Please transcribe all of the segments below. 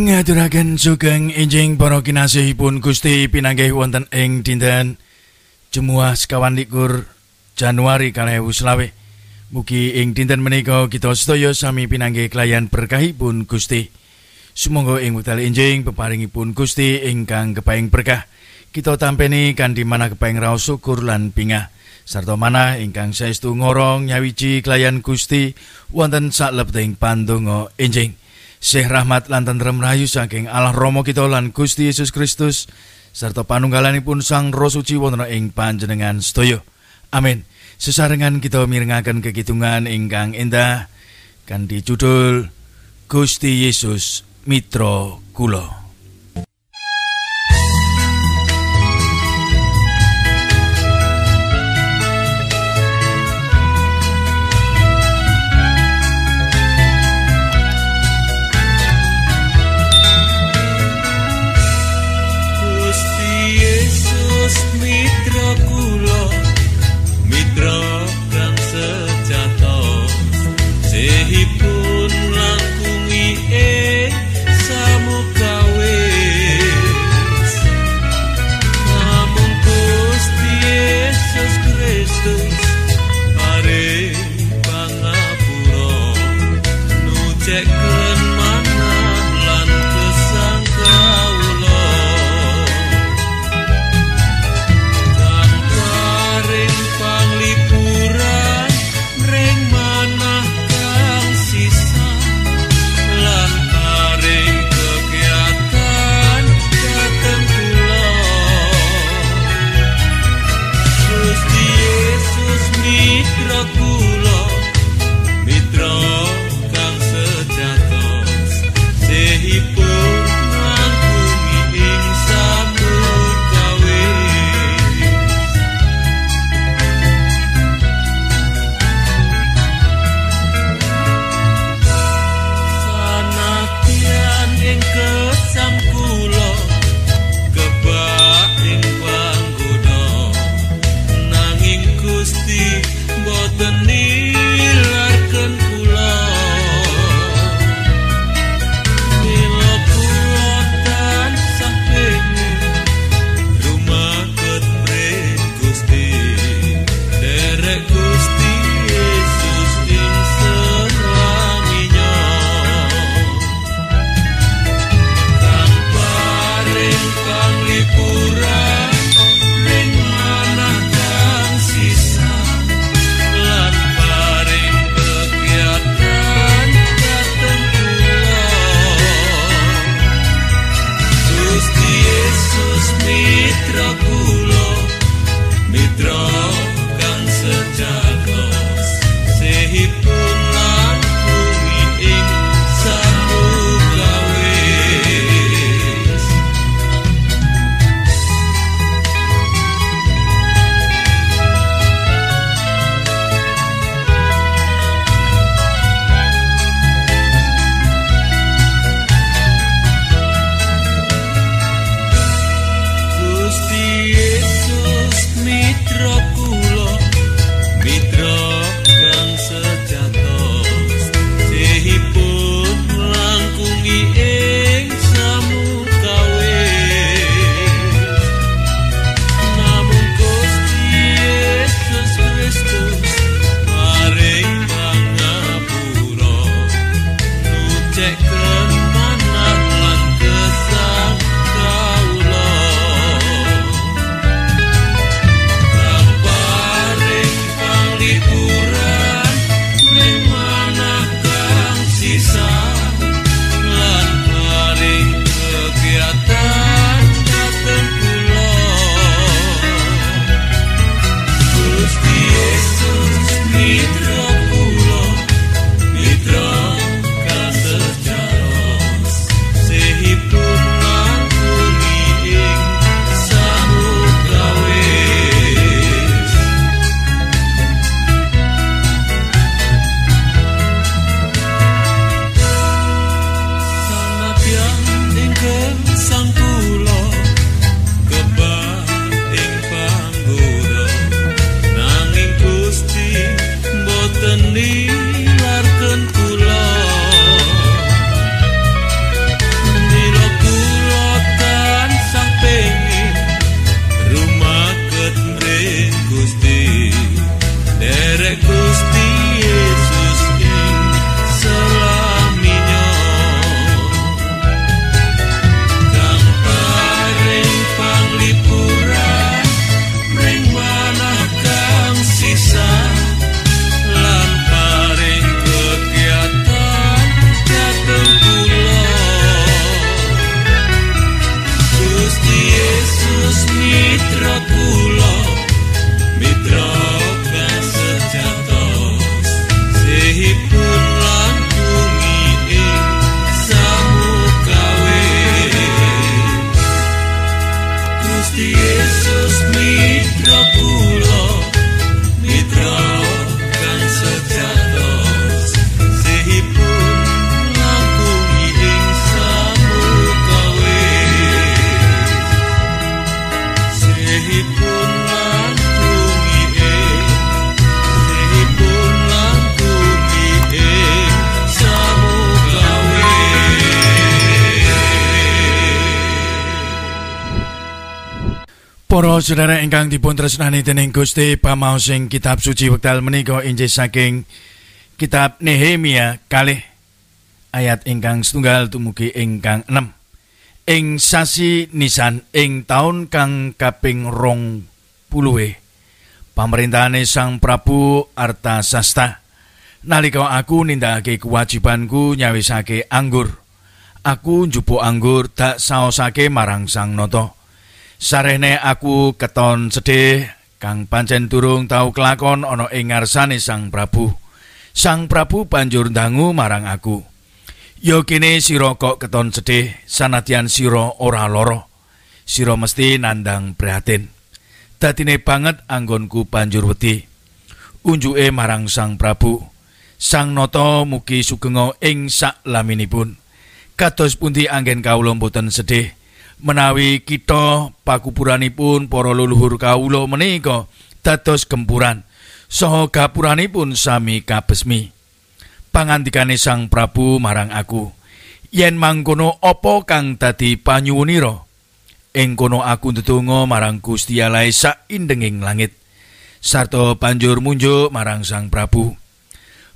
Ngaturaken sugeng enjing para kinasihipun Gusti pinanggih wonten ing dinten Jemuah 21 Januari 2020. Mugi ing dinten menika kita sedaya sami pinanggih kelayan berkahipun Gusti. Sumangga ing wekdal enjing peparingipun Gusti ingkang kepaing berkah. Kita tampeni kanthi manah kepaing raos syukur lan bingah sarta manah ingkang saestu ngorong nyawiji kelayan Gusti wonten salebeteng pandonga enjing. Sih rahmat lan tentrem rahayu saking Allah Rama kita lan Gusti Yesus Kristus sarta panunggalanipun Sang Roh Suci wonten ing panjenengan sedaya. Amin. Sesarengan kita mirengaken kekitungan ingkang endah kanthi judul Gusti Yesus Mitra Kula. The Para sedherek ingkang dipun tresnani dening Gusti, pamaos ing kitab suci wekdal menika injih saking kitab Nehemia kalih ayat ingkang setunggal dumugi ingkang 6. Ing sasi Nisan ing taun kang kaping 20 pamarentahane Sang Prabu Artasasta, nalika aku nindakake kewajibanku nyawisake anggur, aku njupuk anggur dak saosake marang Sang Nata. Sarehne aku keton sedih kang pancen durung tau kelakon ana ing ngarsane Sang Prabu. Sang Prabu banjur ndangu marang aku, "Ya kene sira kok keton sedih, sanadyan sira ora lara. Sira mesti nandang prihatin." Dadine banget anggonku banjur wedi. Unjuke marang Sang Prabu, "Sang Nata mugi sugenga ing saklaminipun. Kados pundi anggen kawula boten sedih menawi kita pakuburanipun para leluhur kawula menika dados gempuran saha gapuranipun sami kabesmi." Pangandikane Sang Prabu marang aku, "Yen mangkono apa kang dadi panyuwunira?" Ing kono aku ndedonga marang Gusti Allah sak indenging langit, sarta banjur munjuk marang Sang Prabu,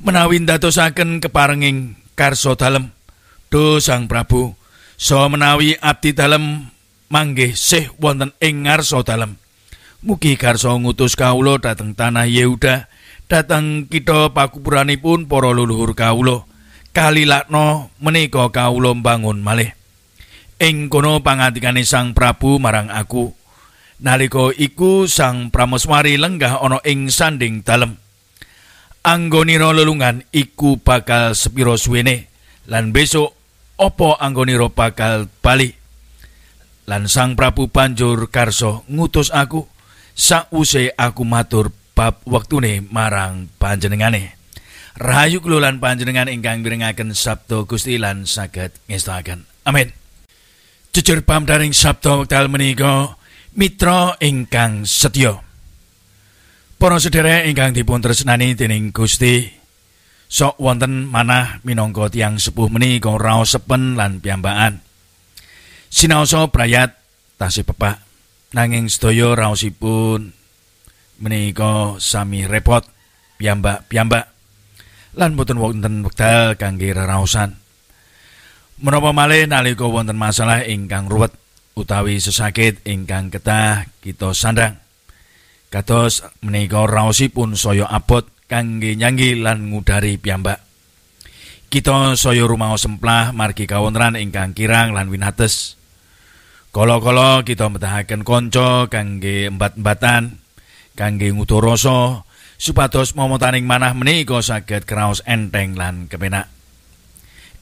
"Menawi ndadosaken keparenging karsa dalem, do Sang Prabu, so menawi abdi dalem manggih sih wonten ing ngarsa dalem, mugi karsa ngutus kawula dhateng tanah Yehuda, dhateng kita pakuburanipun para leluhur kawula, kalilakna menika kawula mbangun malih." Ing kono pangandikane Sang Prabu marang aku, nalika iku Sang Prameswari lenggah ana ing sanding dalem, "Anggonira lelungan iku bakal sepira suwene, lan besok apa anggonira bakal bali?" Lan Sang Prabu banjur karsa ngutus aku sakwuse aku matur bab wektune marang panjenengane. Rahayu kula lan panjenengan ingkang mirengaken sabda Gusti lan saged ngestaken. Amin. Jujur pamdaring sabda wekdal menika, mitra ingkang setya. Para sedherek ingkang dipun tresnani dening Gusti, sok wonten manah minangka tiyang sepuh menika raos sepen lan piyambakan. Sinaosa brayat tasih pepak, nanging sedaya raosipun menika sami repot piyambak-piyambak lan boten wonten wekdal kangge reraosan. Menapa malih nalika wonten masalah ingkang ruwet utawi sesakit ingkang kedah kita sandang, kados menika raosipun saya abot kangge nyangi lan ngudari piyambak. Kita saya rumaos semplah margi kawontenan ingkang kirang lan winates. Kala-kala kita metahaken kanca kangge embat-embatan, kangge ngutur rasa supados momotaning manah menika saged kraos enteng lan kepenak.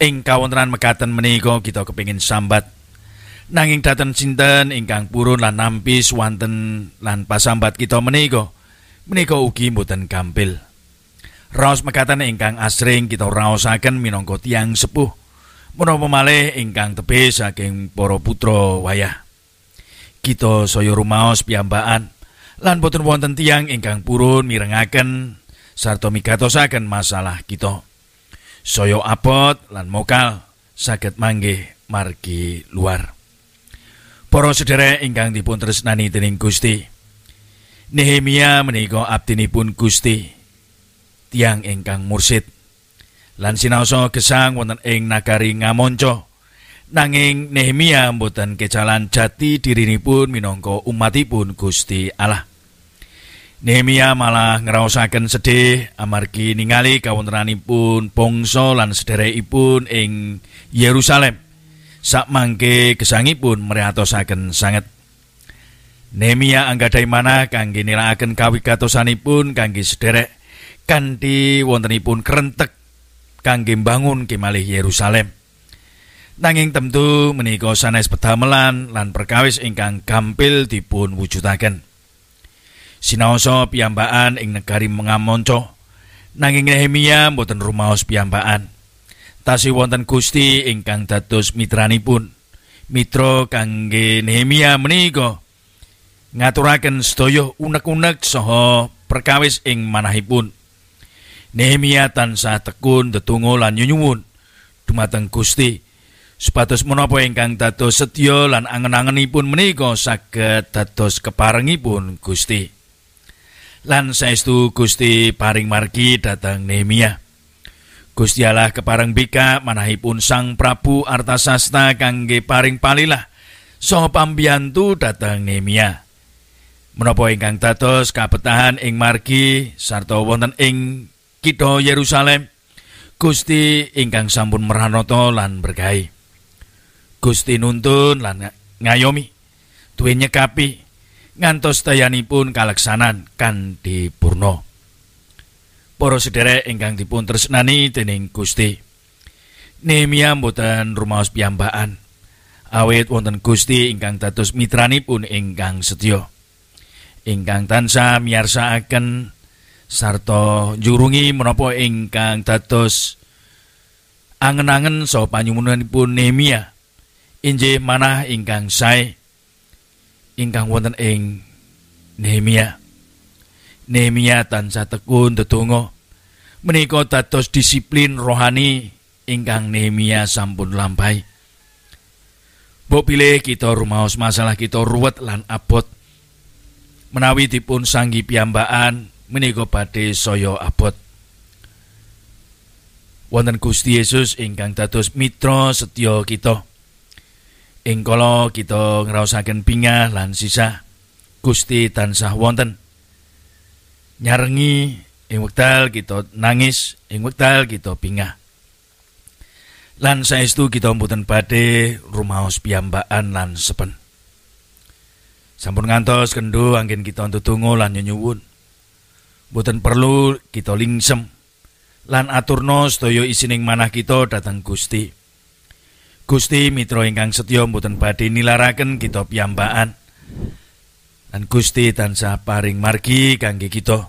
Ing kawontenan mekaten menika kita kepingin sambat, nanging daten sinten ingkang purun lan nampi swanten lan pasambat kita menika ugi mboten gampil. Raos mekaten ingkang asring kita raosaken minangka tiyang sepuh, menapa malih ingkang tebih saking para putra wayah. Kita saya rumaos piyambakan lan boten wonten tiyang ingkang purun mirengaken sarta migatosaken masalah kita. Saya abot lan mokal saged manggih margi luar. Para sedherek ingkang dipun tresnani dening Gusti, Nehemia menika abdinipun Gusti, tiyang ingkang mursid lan sinaosa gesang wonten ing nagari Ngamonco. Nanging Nehemia mboten kecalan jati dirinipun minangka umatipun Gusti Allah. Nehemia malah ngraosaken sedih amargi ningali kawontenanipun bangsa lan sedherekipun ing Yerusalem. Sakmangke gesangipun mrihatosaken sanget. Nehemia anggadhahi manah kangge nilakaken kawigatosanipun kangge sedherek kanthi wontenipun krentek kangge mbangun kemalih Yerusalem. Nanging temtu menika sanes pedamelan lan perkawis ingkang gampil dipun wujudaken. Sinaosa piyambakan ing negari Ngamonco, nanging Nehemia mboten rumaos piyambakan. Tasih wonten Gusti ingkang dados mitranipun. Mitra kangge Nehemia menika ngaturaken sedaya unek-unek saha perkawis ing manahipun. Nehemia tansah tekun ndedonga lan nyuwun dumateng Gusti Supados menapa ingkang dados setya lan angen-angenipun menika saged dados keparengipun Gusti. Lan saestu Gusti paring margi dhateng Nehemia. Gusti Allah kepareng bika manahipun Sang Prabu Artasasta kangge paring palilah saha pambiyantu dhateng Nehemia. Menapa ingkang dados kabetahan ing margi sarta wonten ing kitha Yerusalem, Gusti ingkang sampun maranata lan berkahi. Gusti nuntun lan ngayomi, duwe nyekapi ngantos dayanipun kaleksanan kanthi purna. Para sedherek ingkang dipun tresnani dening Gusti, Nehemia mboten rumaos piyambakan, awit wonten Gusti ingkang dados mitranipun ingkang setya, ingkang tansah miyarsakaken sarta njurungi menapa ingkang dados angen-angen saha panyuwunanipun Nehemia. Injih manah ingkang sae ingkang wonten ing Nehemia. Nehemia tansah tekun ndedonga menika dados disiplin rohani ingkang Nehemia sampun lampahi. Mbok pilih kita rumaos masalah kita ruwet lan abot, menawi dipun sanggi piyambakan menika badhe saya abot. Wonten Gusti Yesus ingkang dados mitra setya kita. Ing kala kita ngraosaken bingah lan sisah, Gusti tansah wonten. Nyarengi ing wekdal kita nangis, ing wekdal kita bingah. Lan saestu kita mboten badhe rumaos piyambakan lan sepen. Sampun ngantos kendho anggen kita ndedonga lan nyuwun. Mboten perlu kita lingsem lan aturna sedaya isining manah kita dhateng Gusti. Gusti mitra ingkang setya mboten badhe nilaraken kita piyambakan. Lan Gusti tansah paring margi kangge kita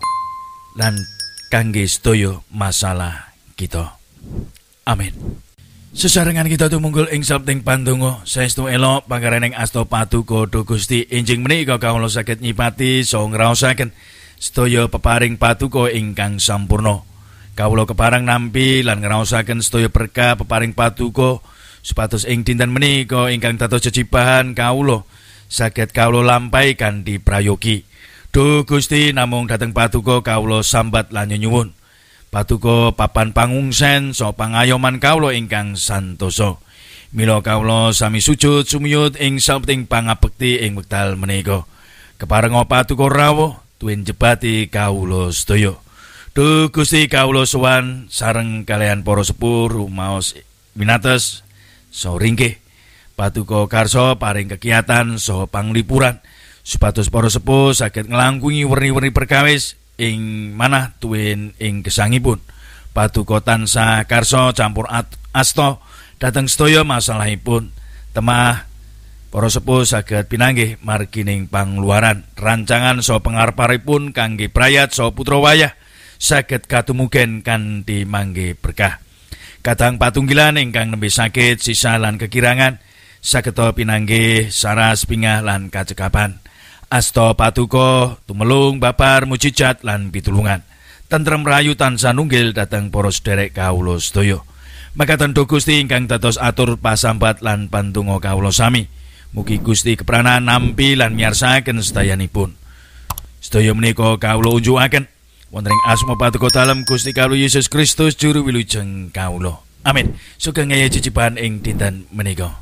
lan kangge sedaya masalah kita. Amin. Sesarengan kita tumunggul ing sabting pandonga, saestu elok pangarening asta paduka Duh Gusti enjing menika kawula saged nyipati saha ngraosaken sedaya peparing paduka ingkang sampurna. Kawula kepareng nampi lan ngraosaken sedaya berkah peparing paduka supados ing dinten menika ingkang dados jejibahan kawula saged kawula lampahi kanthi prayogi. Duh Gusti namung dhateng paduka kawula sambat lan nyuwun. Paduka papan pangungsen saha pangayoman kawula ingkang santosa. Mila kawula sami sujud sumiyut ing sabting pangabekti ing wekdal menika. Kepareng paduka rawuh tuwin jebati kawula sedaya. Duh Gusti kawula sowan sareng kalian para sepuh rumaos minates saha ringkih. Paduka karsa paring kegiatan saha panglipuran supados para sepuh saged nglangkungi werni-werni perkawis ing manah tuwin ing gesangipun. Paduka tansah karsa campur asta dhateng sedaya masalahipun. Temah para sepuh saged pinanggih margining pangluaran rancangan saha pangarep-arepipun kangge prayat saha putra wayah saged katumugen kanthi mangke berkah. Kadang patunggilan ingkang nembe sakit, sisa lan kekirangan saged pinanggih saras bingah lan kacekapan. Asta paduka tumelung babar mujijat lan pitulungan. Tentrem rayu tansah nunggil dhateng para sedherek kawula sedaya. Makaten Duh Gusti ingkang dados atur pasambat lan pandonga kawula sami. Mugi Gusti kepranan nampi lan miyarsakaken sedayanipun. Sedaya menika kawula unjukaken wonten ing asma paduka dalem Gusti kawula Yesus Kristus juru wilujeng kawula. Amin. Sugeng ngaya jejibahan ing dinten menika.